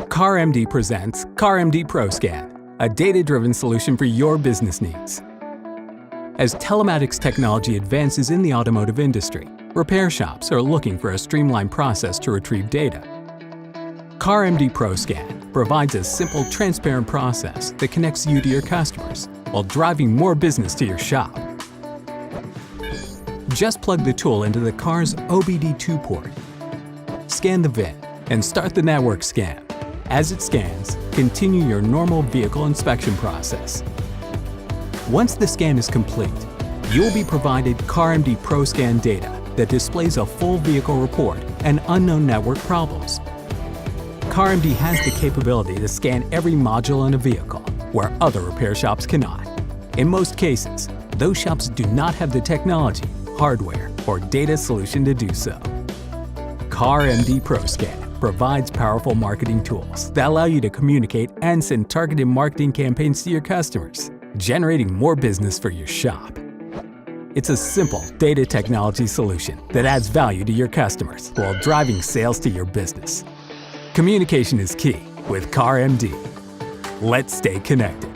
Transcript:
CarMD presents CarMD PRO SCAN, a data-driven solution for your business needs. As telematics technology advances in the automotive industry, repair shops are looking for a streamlined process to retrieve data. CarMD PRO SCAN provides a simple, transparent process that connects you to your customers while driving more business to your shop. Just plug the tool into the car's OBD2 port, scan the VIN, and start the network scan. As it scans, continue your normal vehicle inspection process. Once the scan is complete, you'll be provided CarMD PRO SCAN data that displays a full vehicle report and unknown network problems. CarMD has the capability to scan every module in a vehicle, where other repair shops cannot. In most cases, those shops do not have the technology, hardware, or data solution to do so. CarMD PRO SCAN provides powerful marketing tools that allow you to communicate and send targeted marketing campaigns to your customers, generating more business for your shop. It's a simple data technology solution that adds value to your customers while driving sales to your business. Communication is key with CarMD. Let's stay connected.